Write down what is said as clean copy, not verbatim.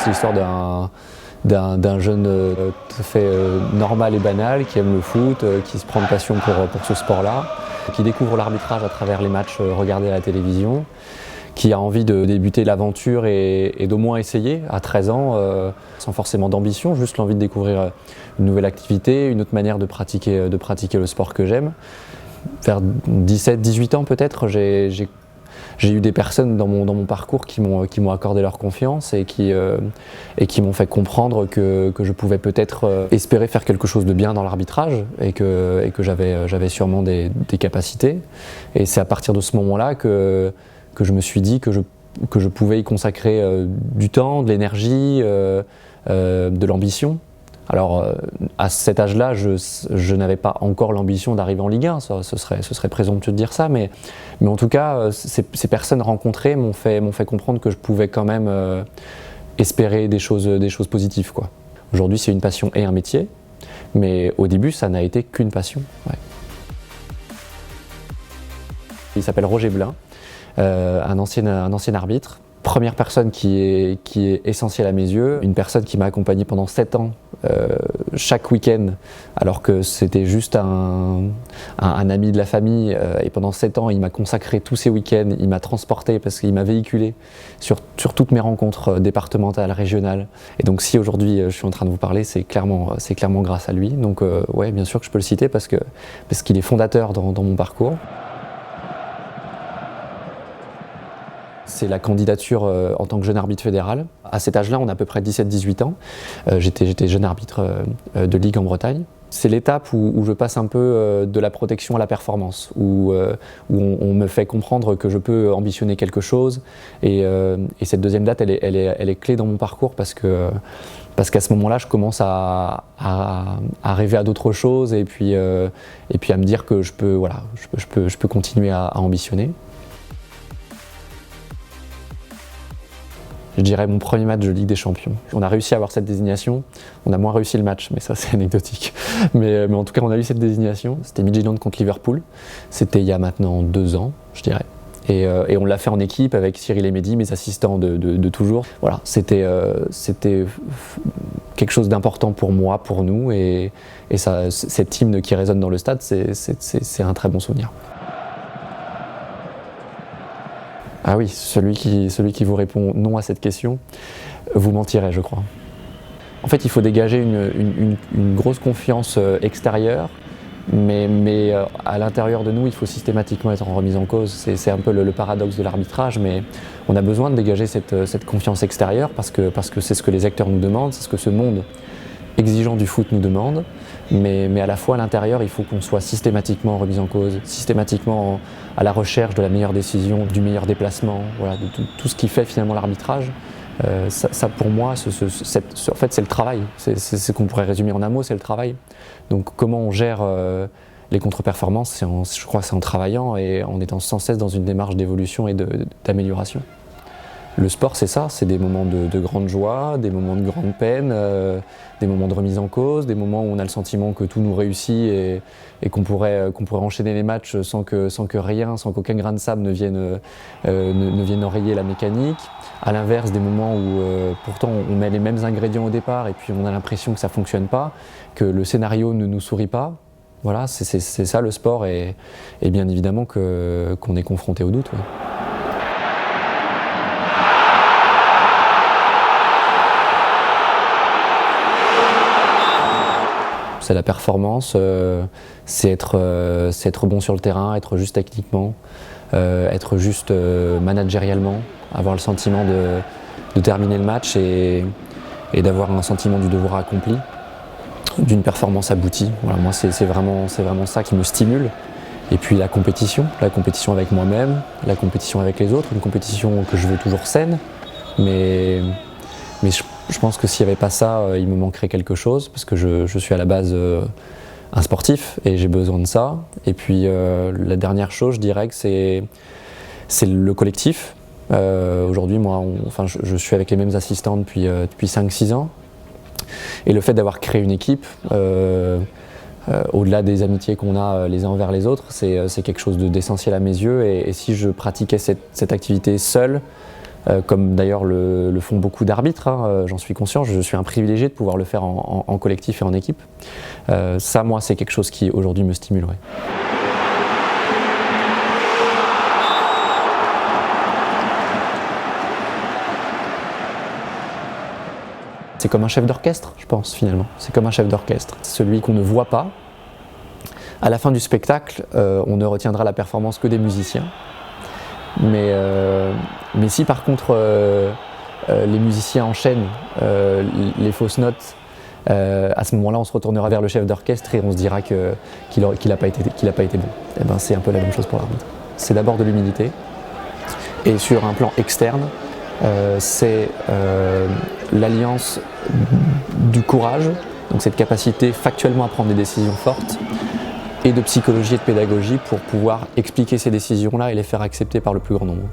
l'histoire d'un jeune tout à fait normal et banal qui aime le foot, qui se prend de passion pour ce sport-là, qui découvre l'arbitrage à travers les matchs regardés à la télévision, qui a envie de débuter l'aventure et d'au moins essayer à 13 ans, sans forcément d'ambition, juste l'envie de découvrir une nouvelle activité, une autre manière de pratiquer le sport que j'aime. Vers 17-18 ans peut-être, j'ai eu des personnes dans mon parcours qui m'ont accordé leur confiance et qui m'ont fait comprendre que je pouvais peut-être espérer faire quelque chose de bien dans l'arbitrage et que j'avais sûrement des capacités. Et c'est à partir de ce moment-là que je me suis dit que je pouvais y consacrer du temps, de l'énergie, de l'ambition. Alors à cet âge-là, je n'avais pas encore l'ambition d'arriver en Ligue 1, ce serait présomptueux de dire ça, mais en tout cas, ces personnes rencontrées m'ont fait comprendre que je pouvais quand même espérer des choses positives, quoi. Aujourd'hui, c'est une passion et un métier, mais au début, ça n'a été qu'une passion. Ouais. Il s'appelle Roger Blin, un ancien arbitre. Première personne qui est essentielle à mes yeux, une personne qui m'a accompagné pendant 7 ans, chaque week-end, alors que c'était juste un ami de la famille, et pendant 7 ans il m'a consacré tous ces week-ends, il m'a transporté parce qu'il m'a véhiculé sur toutes mes rencontres départementales, régionales. Et donc si aujourd'hui je suis en train de vous parler, c'est clairement grâce à lui. Donc ouais, bien sûr que je peux le citer parce qu'il est fondateur dans mon parcours. C'est la candidature en tant que jeune arbitre fédéral. À cet âge-là, on a à peu près 17-18 ans. J'étais jeune arbitre de Ligue en Bretagne. C'est l'étape où je passe un peu de la protection à la performance, où on me fait comprendre que je peux ambitionner quelque chose. Et cette deuxième date, elle est clé dans mon parcours parce qu'à ce moment-là, je commence à rêver à d'autres choses et puis à me dire que je peux continuer à ambitionner. Je dirais mon premier match de Ligue des Champions. On a réussi à avoir cette désignation, on a moins réussi le match, mais ça c'est anecdotique. Mais en tout cas on a eu cette désignation, c'était Midtjylland contre Liverpool, c'était il y a maintenant 2 ans, je dirais. Et on l'a fait en équipe avec Cyril et Mehdi, mes assistants de toujours. Voilà, c'était quelque chose d'important pour moi, pour nous, et ça, cet hymne qui résonne dans le stade, c'est un très bon souvenir. Ah oui, celui qui vous répond non à cette question, vous mentirez, je crois. En fait, il faut dégager une grosse confiance extérieure, mais à l'intérieur de nous, il faut systématiquement être en remise en cause. C'est un peu le paradoxe de l'arbitrage, mais on a besoin de dégager cette confiance extérieure parce que c'est ce que les acteurs nous demandent, c'est ce que ce monde exigeant du foot nous demande, mais à la fois à l'intérieur, il faut qu'on soit systématiquement remis en cause, systématiquement à la recherche de la meilleure décision, du meilleur déplacement, voilà, de tout ce qui fait finalement l'arbitrage. Ça pour moi, en fait c'est le travail, c'est ce qu'on pourrait résumer en un mot, c'est le travail. Donc comment on gère les contre-performances, je crois que c'est en travaillant et en étant sans cesse dans une démarche d'évolution et d'amélioration. Le sport, c'est ça, c'est des moments de grande joie, des moments de grande peine, des moments de remise en cause, des moments où on a le sentiment que tout nous réussit et qu'on pourrait enchaîner les matchs sans qu'aucun grain de sable ne vienne enrayer la mécanique. À l'inverse, des moments où pourtant on met les mêmes ingrédients au départ et puis on a l'impression que ça ne fonctionne pas, que le scénario ne nous sourit pas. Voilà, c'est ça le sport et bien évidemment qu'on est confronté au doute. Ouais. C'est la performance, c'est être bon sur le terrain, être juste techniquement, être juste managérialement, avoir le sentiment de terminer le match et d'avoir un sentiment du devoir accompli, d'une performance aboutie. Voilà, moi c'est vraiment ça qui me stimule. Et puis la compétition avec moi-même, la compétition avec les autres, une compétition que je veux toujours saine, mais je pense que s'il n'y avait pas ça, il me manquerait quelque chose, parce que je suis à la base un sportif et j'ai besoin de ça. Et puis la dernière chose, je dirais que c'est le collectif. Aujourd'hui, moi, je suis avec les mêmes assistants depuis 5-6 ans. Et le fait d'avoir créé une équipe, au-delà des amitiés qu'on a les uns envers les autres, c'est quelque chose d'essentiel à mes yeux. Et si je pratiquais cette activité seule, comme d'ailleurs le font beaucoup d'arbitres, hein, j'en suis conscient, je suis un privilégié de pouvoir le faire en collectif et en équipe. Ça, moi, c'est quelque chose qui aujourd'hui me stimulerait. C'est comme un chef d'orchestre, je pense, finalement. C'est comme un chef d'orchestre. Celui qu'on ne voit pas. À la fin du spectacle, on ne retiendra la performance que des musiciens. Mais si par contre les musiciens enchaînent les fausses notes, à ce moment-là, on se retournera vers le chef d'orchestre et on se dira qu'il n'a pas été bon. Et ben, c'est un peu la même chose pour l'arbitre. C'est d'abord de l'humilité. Et sur un plan externe, c'est l'alliance du courage, donc cette capacité factuellement à prendre des décisions fortes, et de psychologie et de pédagogie pour pouvoir expliquer ces décisions-là et les faire accepter par le plus grand nombre.